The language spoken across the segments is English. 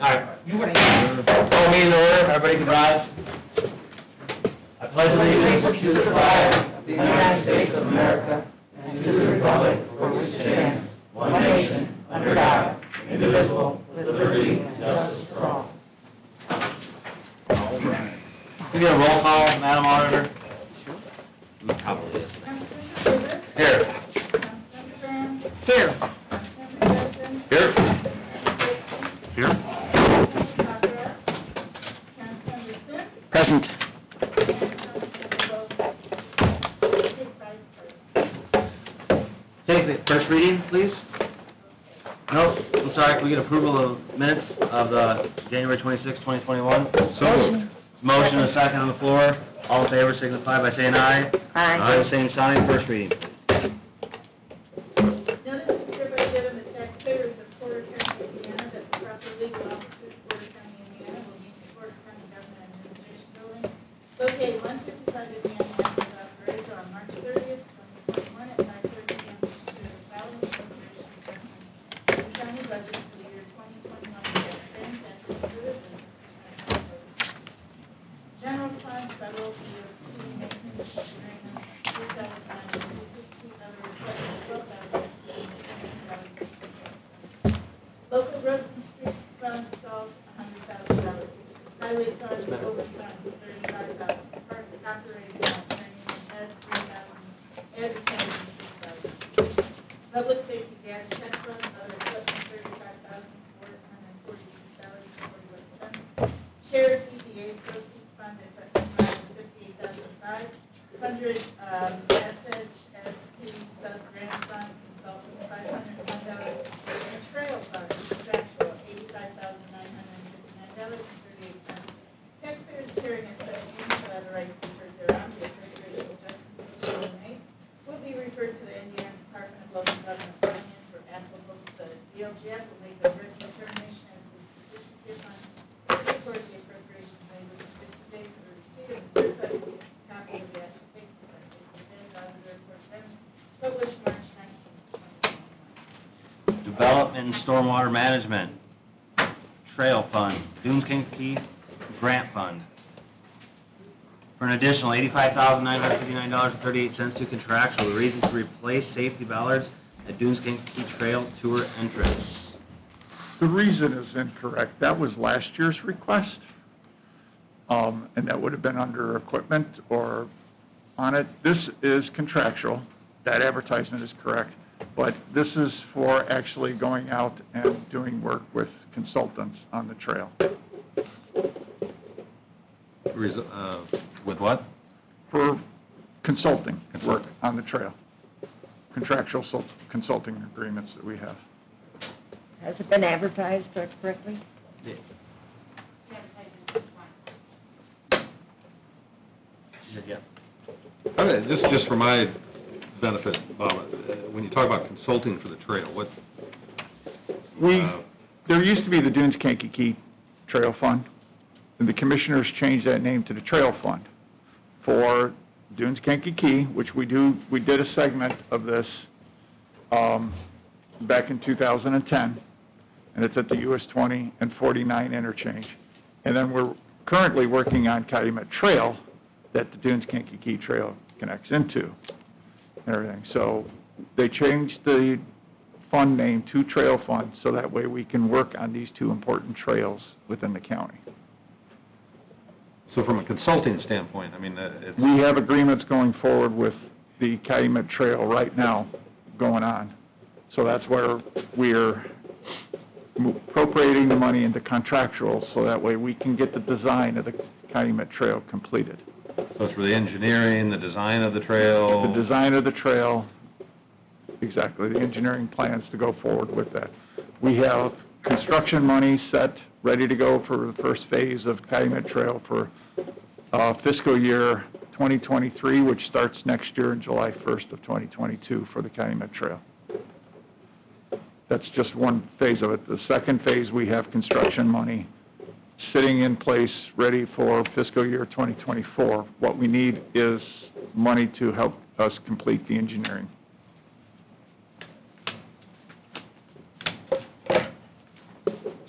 Alright. Call meeting to order, everybody can rise. I pledge allegiance to the flag of the United States of America and to the republic for which it stands, one nation, under God, indivisible, with liberty and justice for all. Can we get a roll call, Madam Auditor? Probably is. Here. Here. Here. Here. Present. Take the first reading, please. Nope, I'm sorry, can we get approval of minutes of the January 26, 2021? So moved. Motion and a second on the floor. All in favor signify by saying aye. Aye. Aye, same sign, first reading. Notice is hereby given the taxpayers of Porter County, Indiana, that the proper legal offices of Porter County, Indiana, will meet the Porter County Government Administration Building, located 155 Indiana Avenue, South Rachel, on March 30th, 2021, at 5:30 p.m. to consider the following appropriation adjustments to the county budget for the year 2021, as transacted through the General Fund, Federal DOT, Maintenance Agreement, 2009, other requests, Local roads and streets fund salt, $100,000. Highway fund overtime, $35,000. Parks operating training, ed, $3,000. Ed retention, $6,000. Public safety gas check fund, other equipment, $35,442.41. Sheriff EDA proceeds fund, $58,500. SHSP sub-grant fund, consultant, $501. And trail fund, contractual, $85,959.38. Taxpayers hearing and such units shall have the right to refer thereon. The appropriate adjustments will be referred to the Indiana Department of Local Government Finance for applicable study. DLGF will make a written determination as to the sufficiency of funds to support the appropriations made within 60 days of the receipt of the certified copy of the application by the auditor for published March 19, 2021. Development and Stormwater Management, Trail Fund, Dunes Kankakee Grant Fund, for an additional $85,959.38 to contractual. The reason to replace safety bollards at Dunes Kankakee Trail Tour entrance. The reason is incorrect. That was last year's request, and that would have been under equipment or on it. This is contractual. That advertisement is correct, but this is for actually going out and doing work with consultants on the trail. With what? For consulting work on the trail. Contractual consulting agreements that we have. Has it been advertised correctly? Yeah. She said, yeah. Okay, just for my benefit, Bob, when you talk about consulting for the trail, what? There used to be the Dunes Kankakee Trail Fund, and the commissioners changed that name to the Trail Fund for Dunes Kankakee, which we did a segment of this back in 2010, and it's at the US 20 and 49 interchange. And then we're currently working on Calumet Trail that the Dunes Kankakee Trail connects into and everything. So they changed the fund name to Trail Fund so that way we can work on these two important trails within the county. So from a consulting standpoint, I mean, We have agreements going forward with the Calumet Trail right now going on. So that's where we're appropriating the money into contractual so that way we can get the design of the Calumet Trail completed. so it's for the engineering, the design of the trail. The design of the trail, exactly, the engineering plans to go forward with that. We have construction money set, ready to go for the first phase of Calumet Trail for fiscal year 2023, which starts next year in July 1st of 2022 for the Calumet Trail. That's just one phase of it. The second phase, we have construction money sitting in place, ready for fiscal year 2024. What we need is money to help us complete the engineering.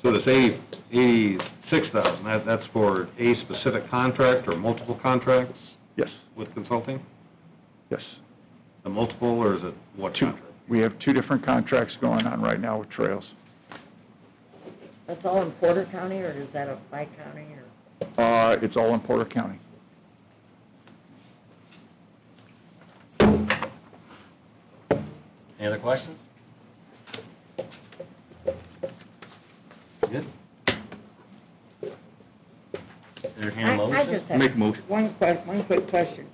So to say $86,000, that's for a specific contract or multiple contracts Yes, with consulting? yes. A multiple, or is it what Two. contract? We have 2 different contracts going on right now with trails. That's all in Porter County, or is that a by county, or? It's all in Porter County. Any other questions? Good. Entertain a motion? I just have Make a motion. one quick question.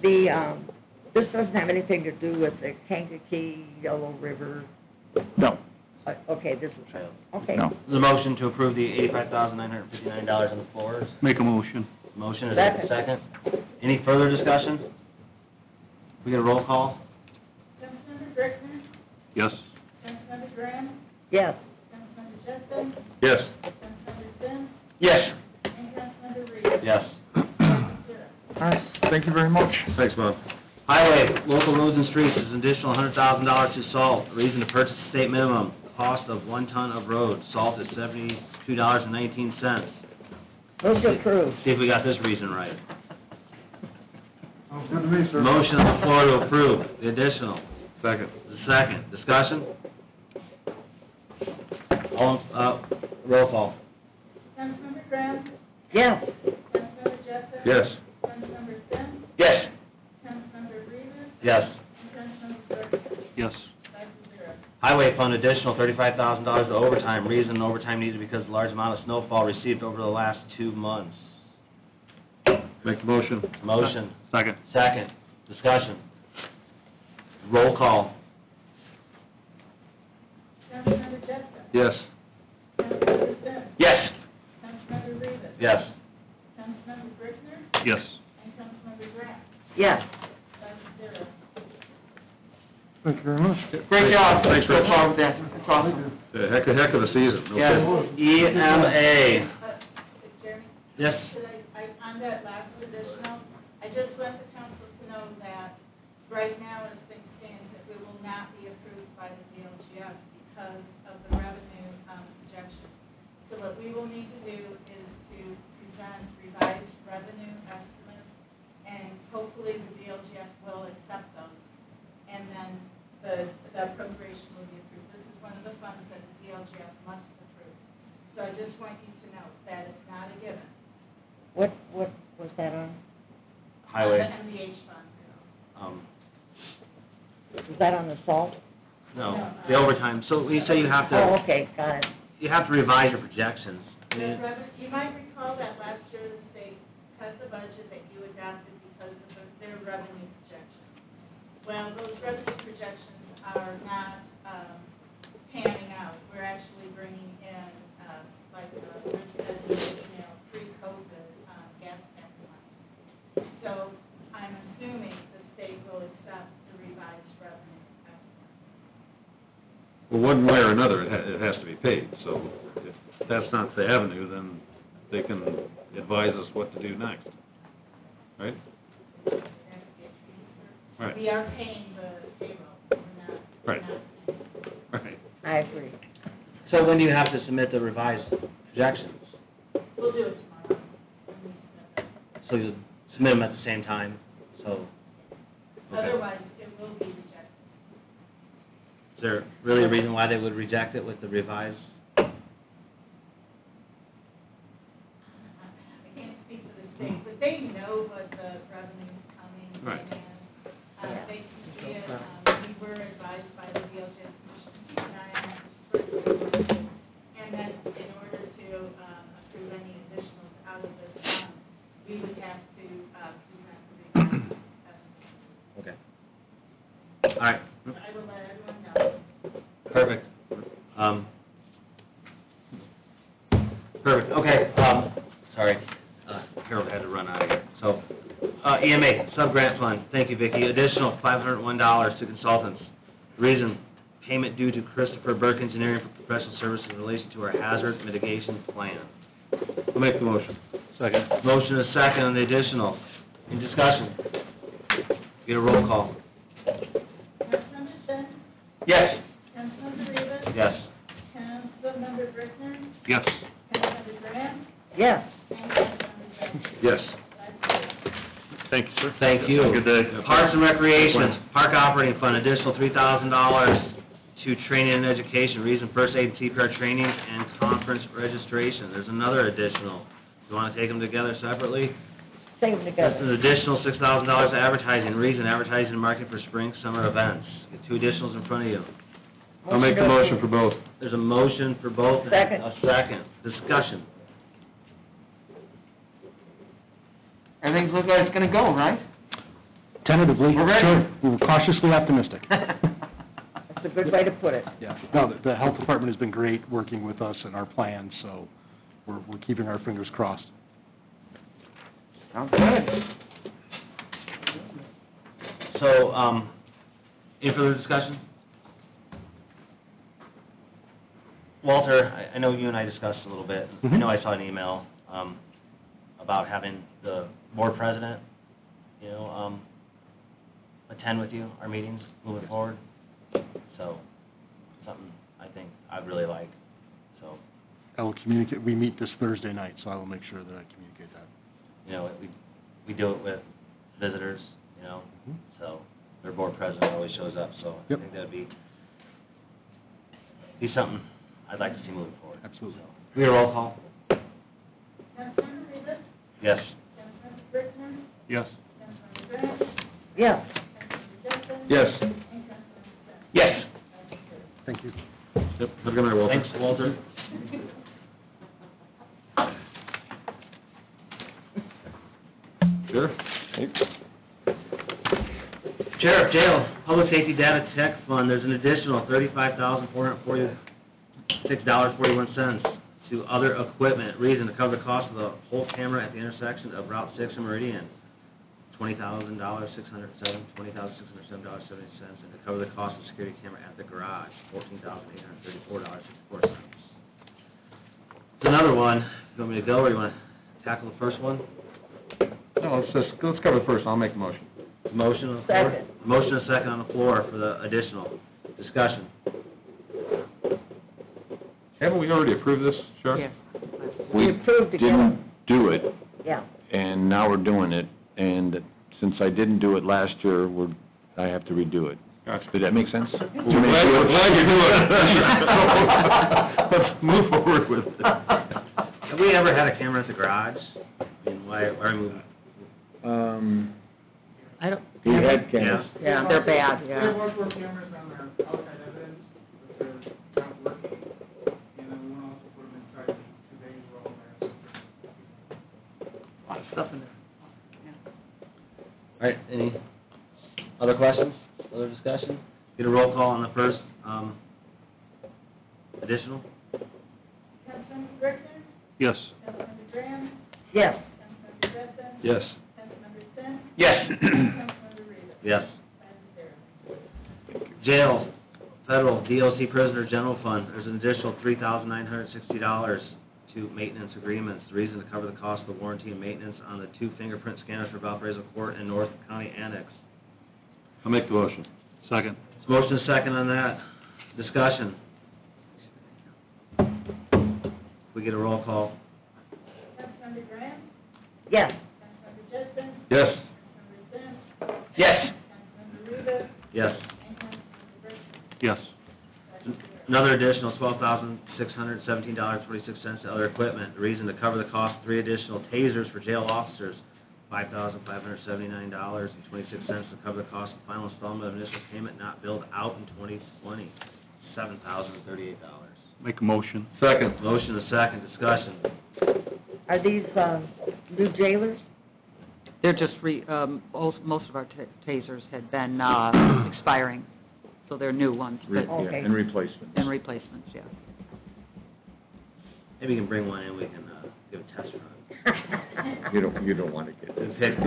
This doesn't have anything to do with the Kankakee, Yellow River, No, okay, this is, Trail. okay. no. The motion to approve the $85,959 on the floors. Make a motion. Motion, is there a second? Any further discussion? We get a roll call? Councilmember Brickner, Yes. Councilmember Graham, Yes, Councilmember Justin, Yes. Councilmember Sims, Yes. and Councilmember Reed. Yes. 5-0. All right, thank you very much. Thanks, Bob. Highway, local roads and streets is an additional $100,000 to salt. Reason to purchase the state minimum, cost of 1 ton of road. Salt is $72.19. move to approve. See if we got this reason right. Motion on the floor to approve the additional. Second. The second, discussion? All, roll call. Councilmember Graham, Yes, Councilmember Justin. Yes. Councilmember Sims, Yes. Councilmember Reed, Yes. and Councilmember Brickner. Yes. 5-0. Highway fund additional $35,000 to overtime. Reason overtime needed because of large amount of snowfall received over the last 2 months. Make the motion. Motion, Second. second, discussion. Roll call. Councilmember Justin. Yes. Councilmember Sims. Yes. Councilmember Reed. Yes. Councilmember Brickner, Yes. and Councilmember Graham. yes. 5-0. Thank you very much. Great job. Thanks, Rich. So far with that. That's awesome. Heck of a season. no Yes, kidding. EMA. Jeremy? Yes. Should on that last additional, I just want the council to know that right now, as things stand, that we will not be approved by the DLGF because of the revenue projection. So what we will need to do is to present revised revenue estimates, and hopefully the DLGF will accept those. And then the appropriation will be approved. This is one of the funds that the DLGF must approve. So I just want you to know that it's not a given. What was that on? Highway, The MDH fund. Was that on the salt? no, the overtime. So when you say you have Oh, to, okay, got it. you have to revise your projections. I mean, You might recall that last year the state cut the budget that you adopted because of their revenue projections. Well, those revenue projections are not panning out. We're actually bringing in, like Rich said, pre-COVID gas tax money. So I'm assuming the state will accept the revised revenue estimate. Well, one way or another, it has to be paid, so if that's not the avenue, then they can advise us what to do next, right? It has to get transferred. Right. We are paying the payroll. We're not. Right. Not- Right. I agree. so when do you have to submit the revised projections? We'll do it tomorrow. when we submit them. So you submit them at the same time, so. okay. Otherwise, it will be rejected. Is there really a reason why they would reject it with the revised? I can't speak for the state, but they know what the revenue's coming Right. in. They can see it, we were advised by the DLGF Commission to keep an eye on it for and then in order to approve any additionals out of this fund, we would have to present the revised estimate. Okay. All right, I will let everyone know. perfect. Perfect, okay, sorry, Harold had to run out of here. So, EMA, sub-grant fund, thank you, Vicki, additional $501 to consultants. Reason, payment due to Christopher Burke Engineering for professional services in relation to our hazard mitigation plan. I'll make the motion. Second. Motion is second on the additional. Any discussion? Get a roll call. Councilmember Sims, Yes. Councilmember Rivas, Yes. Councilmember Brickner, Yes. Councilmember Councilmember Graham, Yes. and Councilmember Jessen. Yes. Thank you, sir. Thank you. Good day. Parks and Recreation, Park Operating Fund, additional $3,000 to training and education, reason first aid and CPR training and conference registration. There's another additional. You want to take them together separately? Take them That's together. an additional $6,000 advertising, reason advertising and marketing for spring, summer events. Get two additionals in front of you. I'll make the motion for both. There's a motion for both. and Second. A second. Discussion. Everything's looking like it's gonna go, right? Tentatively, We're ready. sure. We're cautiously optimistic. That's a good way to put it. Yeah, no, the health department has been great working with us and our plans, so we're keeping our fingers crossed. Sounds good. So, any further discussion? Walter, I know you and I discussed a little bit. I Mhm. know I saw an email about having the board president, attend with you, our meetings moving forward. So, something I think I'd really like, so, I will communicate, we meet this Thursday night, so I will make sure that I communicate that. we do it with visitors, Mhm. so their board president always shows up, so I Yep. think that'd be something I'd like to see moving forward. Absolutely. We have a roll call? Councilmember Rivas, Yes. Councilmember Brickman, Yes. Councilmember Graham, Yes. Councilmember Jessen. Yes. And Councilmember Sims. Yes. Motion carries. Thank you. Yep, have a good night, Walter. Thanks, Walter. Sure. Sheriff, Jail, Public Safety Data Tech Fund, there's an additional $35,446.41 to other equipment. Reason to cover the cost of the whole camera at the intersection of Route 6 and Meridian, $20,607, $20,607.70, and to cover the cost of security camera at the garage, $14,834.64. It's another one. You want me to go, or you want to tackle the first one? No, let's cover the first, I'll make the motion. Motion on the floor? Second. Motion and second on the floor for the additional. Discussion. Haven't we already approved this, Sheriff? We approved to get them. didn't do it, Yeah. and now we're doing it, and since I didn't do it last year, I have to redo it. Gotcha. Did that make sense? We're glad you're doing it. Let's move forward with it. Have we ever had a camera at the garage? I mean, why are we moving? I don't. We had cameras. Yeah, they're bad, There yeah. was cameras on our outside evidence, but they're not working, and then we want to also put them inside the bays where all that stuff. A lot of stuff in there. All right, any other questions, other discussion? Get a roll call on the first, additional? Councilmember Brickman, Yes. Councilmember Graham, Yes. Councilmember Jessen, Yes. Councilmember Sims, Yes. Councilmember Rivas. Yes. Motion carries. Jail, federal DOC prisoner general fund, there's an additional $3,960 to maintenance agreements. The reason to cover the cost of the warranty and maintenance on the 2 fingerprint scanners for Valparaiso Court and North County Annex. I'll make the motion. Second. Motion is second on that. Discussion. We get a roll call. Councilmember Graham, Yes. Councilmember Jessen, Yes. Councilmember Sims, Yes. Councilmember Rivas, Yes. and Councilmember Brickman. Yes. Motion carries. Another additional $12,617.46 to other equipment. The reason to cover the cost of 3 additional tasers for jail officers, $5,579.26 to cover the cost of final installment of initial payment not billed out in 2020, $7,038. Make a motion. Second. Motion is second. Discussion. Are these, new jailers? They're just most of our tasers had been expiring, so they're new ones, but, Okay. And replacements. and replacements, yeah. Maybe you can bring one in, we can give a test run. You don't want to get this. Pick-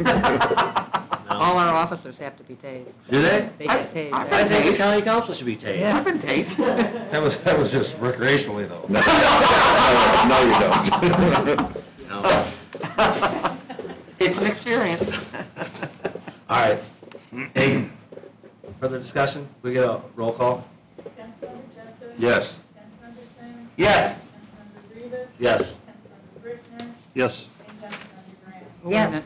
All No? our officers have to be tased. Do they? They get tased. I think the county council should be tased. I've been tased. That was just recreationally, though. No, no, you don't. No. It's an experience. All right. Any further discussion? We get a roll call? Councilmember Jessen. Yes. Councilmember Sims, Yes. Councilmember Rivas, Yes. Councilmember Yes. and Councilmember Graham. Yes.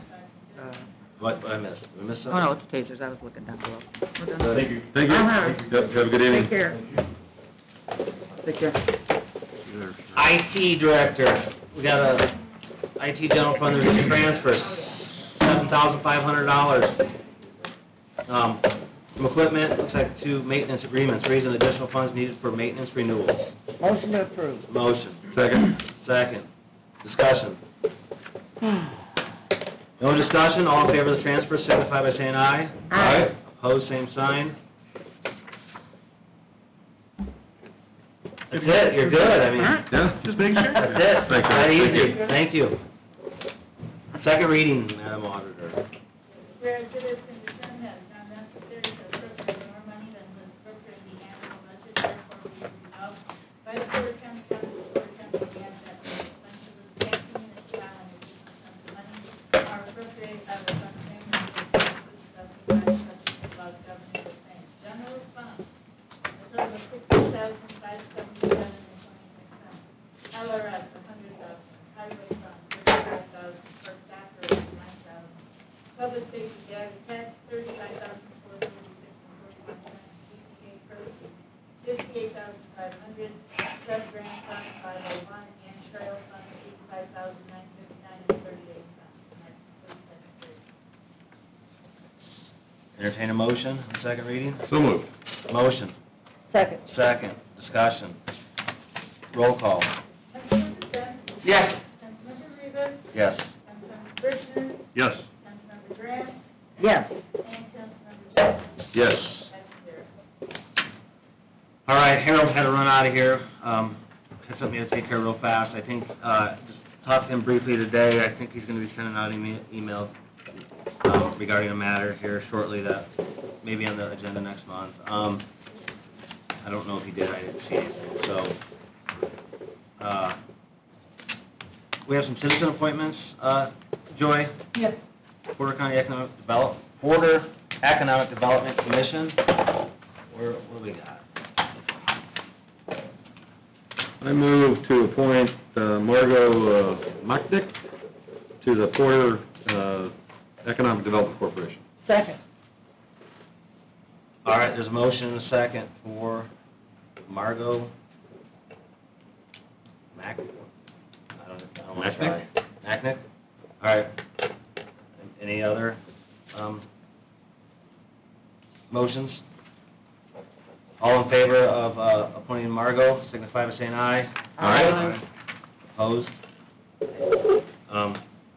What I missed? Did we miss something? Oh, no, it's tasers, I was looking down below. We're done. Thank you. Thank you. Uh-huh. Have a good evening. Take care. Take care. IT director, we got a IT general fund, there's a transfer, $7,500. From equipment, looks like 2 maintenance agreements, raising additional funds needed for maintenance renewals. Motion to approve. Motion. Second. Second. Discussion. No discussion, all in favor of the transfer signify by saying aye. Aye. Opposed, same sign. That's it, you're good, I mean. Yeah, just making sure. That's it. Thank you. That Thank easy. you. Thank you. Second reading, Madam Auditor. Whereas it has been determined that it's not necessary to appropriate more money than was appropriated in the annual budget, therefore be it resolved by the Porter County Council, Porter County, Indiana, that the expenses of the taxing municipality and the money are appropriated out of the fund same as the expenses of the budget about government of same. General fund, a total of $60,577.26. LRS, $100,000. Highway fund, $35,000. For staff, $9,000. Public safety, gas tax, $35,436.41. DCA proceeds, $58,500. Sub grant fund, $501. And trail fund, $85,959.38. And that concludes second reading. Entertain a motion on second reading? So moved. Motion. Second. Second. Discussion. Roll call. Councilmember Dean? Yes. Councilmember Rivas? Yes. Councilmember Brickner? Yes. Councilmember Graham? Yes. And Councilmember Johnson? Yes. That's zero. All right, Harold had to run out of here. Had something to take care of real fast. I think, just talked to him briefly today. I think he's going to be sending out email regarding a matter here shortly that may be on the agenda next month. I don't know if he did. I didn't see anything. So, we have some citizen appointments. Joy? Yes. Porter Economic Development Commission. What do we got? I move to appoint Margot Machnick to the Porter Economic Development Corporation. Second. All right, there's a motion and a second for Margot I don't want to try. Macknick? All right. Any other motions? All in favor of appointing Margot, signify by saying aye. Aye. Opposed?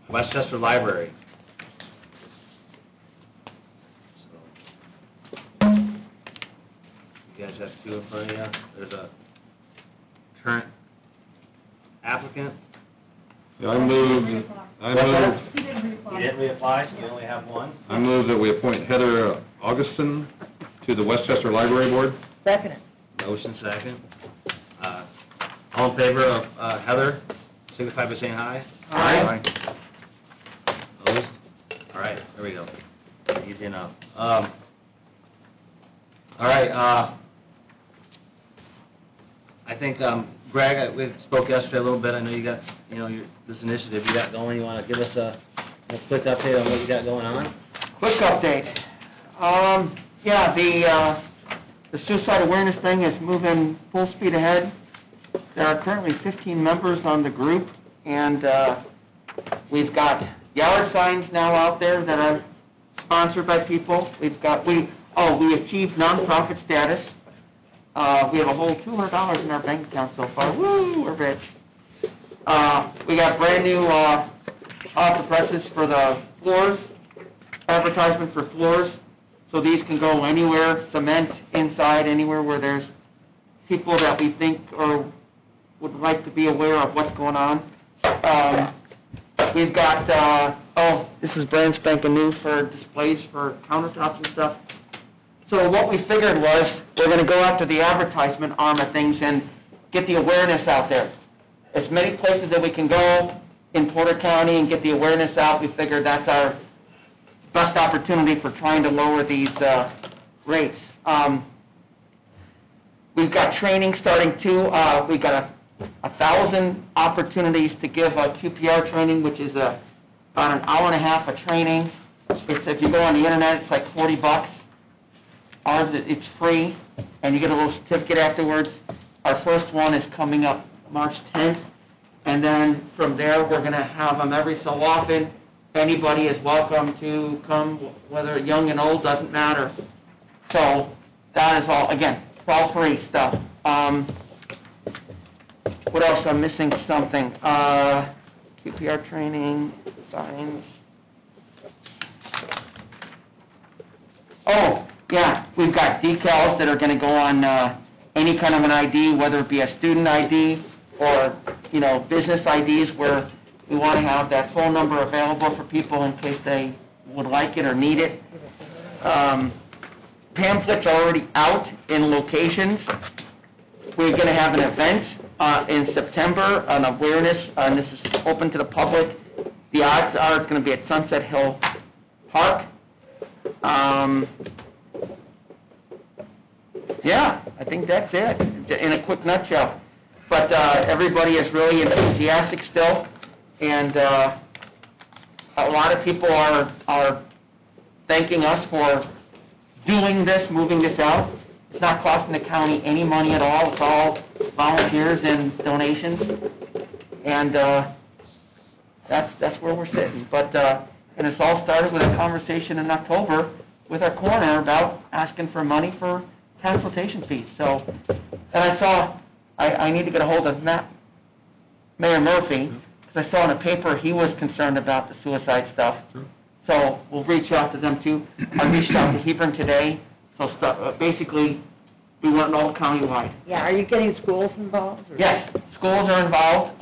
Westchester Library. So, you guys have two in front of you. There's a current applicant. Yeah, I move, You didn't reapply, so you only have one. I move that we appoint Heather Augustin to the Westchester Library Board. Second it. Motion second. All in favor of Heather, signify by saying aye. Aye. Opposed? All right, there we go. Easy enough. All right, I think, Greg, we spoke yesterday a little bit. I know you got, this initiative you got going. You want to give us a quick update on what you got going on? Quick update. The suicide awareness thing is moving full speed ahead. There are currently 15 members on the group, and we've got yard signs now out there that are sponsored by people. We achieved nonprofit status. We have a whole $200 in our bank account so far. Woo, we're rich. We got brand new offer presses for the floors, advertisement for floors, so these can go anywhere, cement inside, anywhere where there's people that we think or would like to be aware of what's going on. We've got, this is brand spanking new for displays for countertops and stuff. So what we figured was, we're going to go after the advertisement arm of things and get the awareness out there. As many places that we can go in Porter County and get the awareness out, we figured that's our best opportunity for trying to lower these rates. We've got training starting too. We've got a 1,000 opportunities to give a QPR training, which is about an hour and a half of training. If you go on the internet, it's like $40. Ours, it's free, and you get a little certificate afterwards. Our first one is coming up March 10th, and then from there, we're going to have them every so often. Anybody is welcome to come, whether young and old, doesn't matter. So that is all, again, it's all free stuff. What else? I'm missing something. QPR training, signs. Oh, yeah, we've got decals that are going to go on any kind of an ID, whether it be a student ID or, business IDs, where we want to have that phone number available for people in case they would like it or need it. Pamphlets are already out in locations. We're going to have an event in September, an awareness, and this is open to the public. The odds are it's going to be at Sunset Hill Park. Yeah, I think that's it, in a quick nutshell. But everybody is really enthusiastic still, and a lot of people are thanking us for doing this, moving this out. It's not costing the county any money at all. It's all volunteers and donations, and that's where we're sitting. But and it's all started with a conversation in October with our coroner about asking for money for consultation fees. So, and I saw, I need to get a hold of Mayor Murphy, because I saw in the paper he was concerned about the suicide stuff. So we'll reach out to them too. I reached out to Hebron today. So basically, we want it all countywide. Yeah, are you getting schools involved? Or? Yes, schools are involved,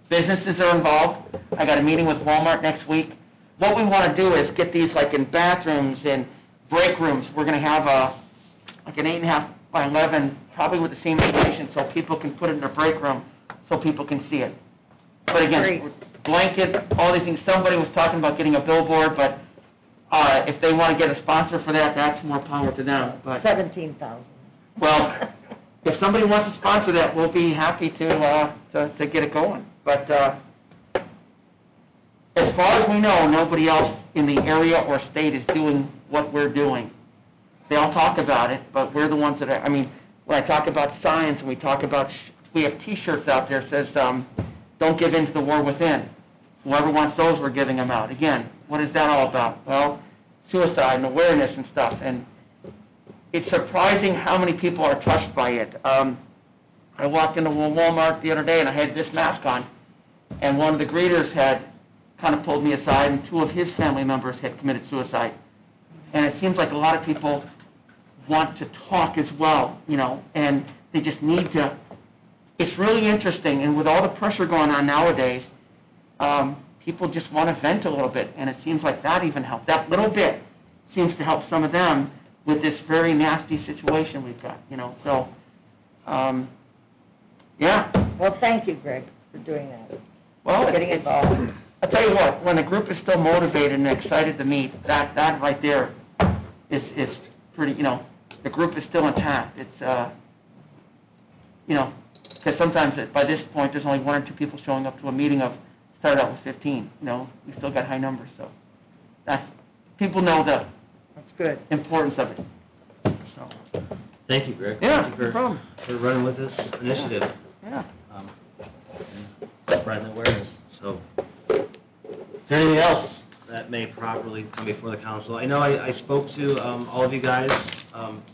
businesses are involved. I got a meeting with Walmart next week. What we want to do is get these like in bathrooms and break rooms. We're going to have like an 8.5 by 11, probably with the same information, so people can put it in their break room, so people can see it. But again, blanket, all these things. Somebody was talking about getting a billboard, but if they want to get a sponsor for that, that's more power to them. But 17,000. well, if somebody wants to sponsor that, we'll be happy to get it going. But as far as we know, nobody else in the area or state is doing what we're doing. They all talk about it, but we're the ones that are, when I talk about science and we talk about, we have T-shirts out there that says, don't give in to the war within. Whoever wants those, we're giving them out. Again, what is that all about? Well, suicide and awareness and stuff, and it's surprising how many people are touched by it. I walked into Walmart the other day and I had this mask on, and one of the greeters had kind of pulled me aside, and 2 of his family members had committed suicide. And it seems like a lot of people want to talk as well, and they just need to. It's really interesting, and with all the pressure going on nowadays, people just want to vent a little bit, and it seems like that even helped. That little bit seems to help some of them with this very nasty situation we've got, So, yeah. Well, thank you, Greg, for doing that. Well, getting involved. I'll tell you what, when a group is still motivated and excited to meet, that right there is pretty, the group is still intact. It's, because sometimes by this point, there's only 1 or 2 people showing up to a meeting of, started out with 15, we still got high numbers, so people know that's good. Importance of it. So. Thank you, Greg. Yeah, Thank you no problem. for running with this initiative. Yeah. Spreading awareness. So, is there anything else that may properly come before the council? I know I spoke to all of you guys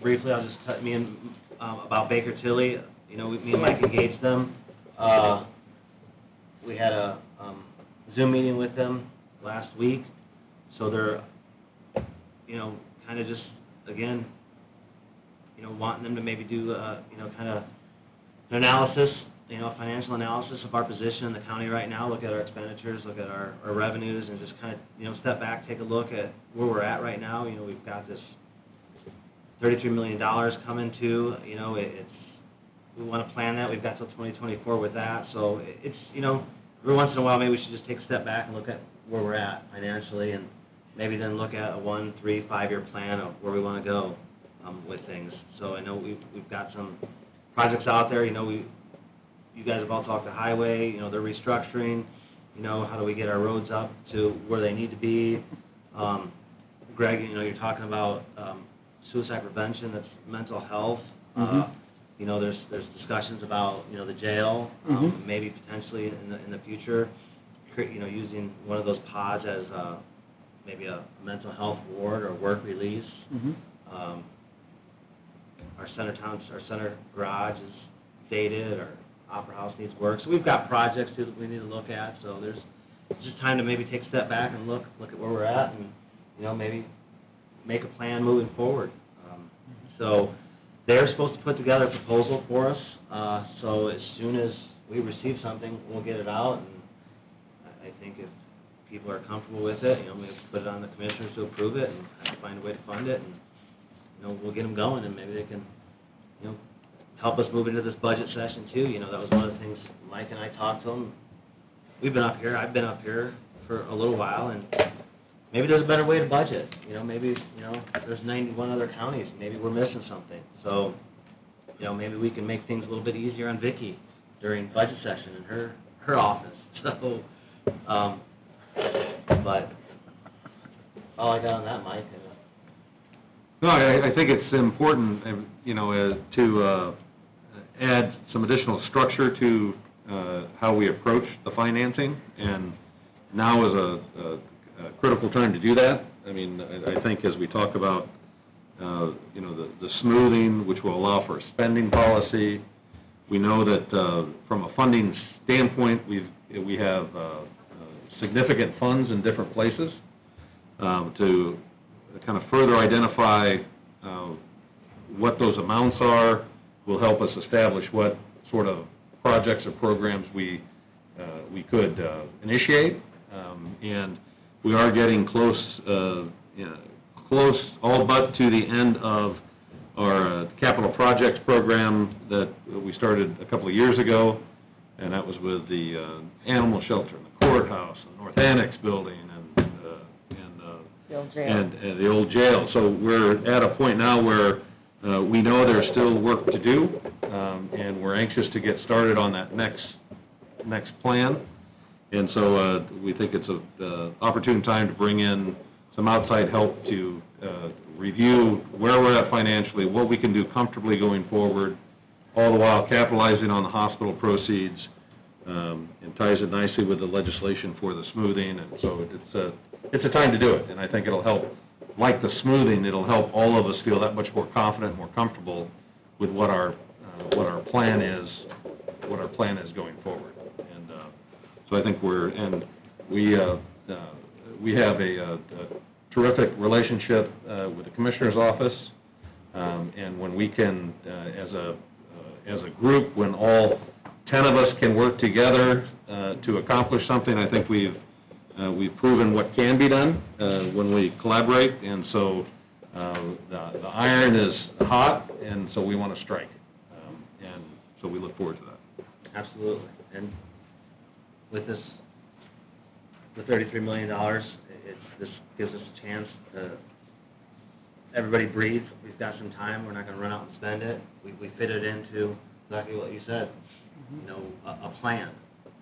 briefly. I'll just cut me in about Baker Tilly. Me and Mike engaged them. We had a Zoom meeting with them last week. So they're, kind of just, again, wanting them to maybe do, kind of an analysis, financial analysis of our position in the county right now, look at our expenditures, look at our revenues, and just kind of, step back, take a look at where we're at right now. We've got this $33 million coming to, we want to plan that. We've got till 2024 with that. So it's, every once in a while, maybe we should just take a step back and look at where we're at financially, and maybe then look at a 1, 3, 5-year plan of where we want to go with things. So I know we've got some projects out there. you guys have all talked to highway, you know, they're restructuring, you know, how do we get our roads up to where they need to be? Greg, you know, you're talking about suicide prevention, that's mental health. You know, there's discussions about, you know, the jail, maybe potentially in the future, you know, using one of those pods as maybe a mental health ward or work release. Our center garage is dated, our Opera House needs work. So we've got projects too that we need to look at. So there's just time to maybe take a step back and look at where we're at, and, you know, maybe make a plan moving forward. So they're supposed to put together a proposal for us. So as soon as we receive something, we'll get it out. And I think if people are comfortable with it, you know, we put it on the commissioners to approve it and have to find a way to fund it. And, you know, we'll get them going, and maybe they can, you know, help us move into this budget session too. You know, that was one of the things Mike and I talked to them. We've been up here, I've been up here for a little while, and maybe there's a better way to budget. You know, maybe, you know, there's 91 other counties, maybe we're missing something. So, you know, maybe we can make things a little bit easier on Vicki during budget session in her office. So, but all I got on that, Mike. No, I think it's important, you know, to add some additional structure to how we approach the financing, and now is a critical time to do that. I mean, I think as we talk about, you know, the smoothing, which will allow for a spending policy, we know that from a funding standpoint, we have significant funds in different places to kind of further identify what those amounts are, will help us establish what sort of projects or programs we could initiate, and we are getting close, all but to the end of our capital projects program that we started a couple of years ago, and that was with the animal shelter, and the courthouse, and the North Annex building, and the old jail. So we're at a point now where we know there's still work to do, and we're anxious to get started on that next plan. And so we think it's an opportune time to bring in some outside help to review where we're at financially, what we can do comfortably going forward, all the while capitalizing on the hospital proceeds, and ties it nicely with the legislation for the smoothing. And so it's a time to do it, and I think it'll help. Like the smoothing, it'll help all of us feel that much more confident, more comfortable with what our plan is, going forward. And so I think we have a terrific relationship with the Commissioner's office, and when we can, as a group, when all 10 of us can work together to accomplish something, I think we've proven what can be done when we collaborate, and so the iron is hot, and so we want to strike, and so we look forward to that. Absolutely. And with this, the $33 million, this gives us a chance to everybody breathe. We've got some time. We're not going to run out and spend it. We fit it into exactly what you said, you know, a plan.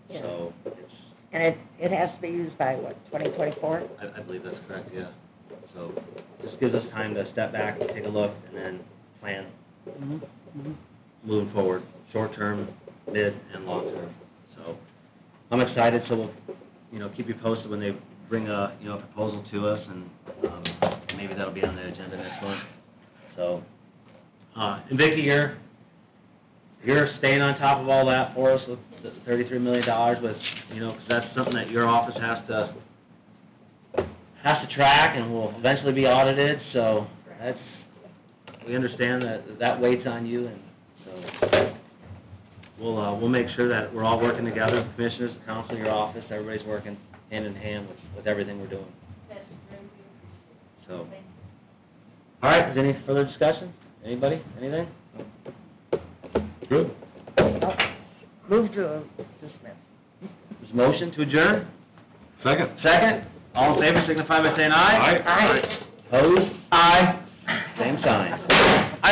Yeah. So it's. And it has to be used by, what, 2024? I believe that's correct, yeah. So this gives us time to step back, take a look, and then plan moving forward, short term, mid, and long term. So I'm excited, so we'll, you know, keep you posted when they bring a, you know, proposal to us, and maybe that'll be on the agenda next month. So, and Vicki, you're staying on top of all that for us with the $33 million, with, you know, because that's something that your office has to track and will eventually be audited. So we understand that weight's on you, and so we'll make sure that we're all working together, the commissioners, the council, your office, everybody's working hand in hand with everything we're doing. That's very good. So, all right, is there any further discussion? Anybody? Anything? Good. Move to dismiss. There's a motion to adjourn? Second. Second? All in favor signify by saying aye. Aye. Aye. Opposed? Aye. Same sign.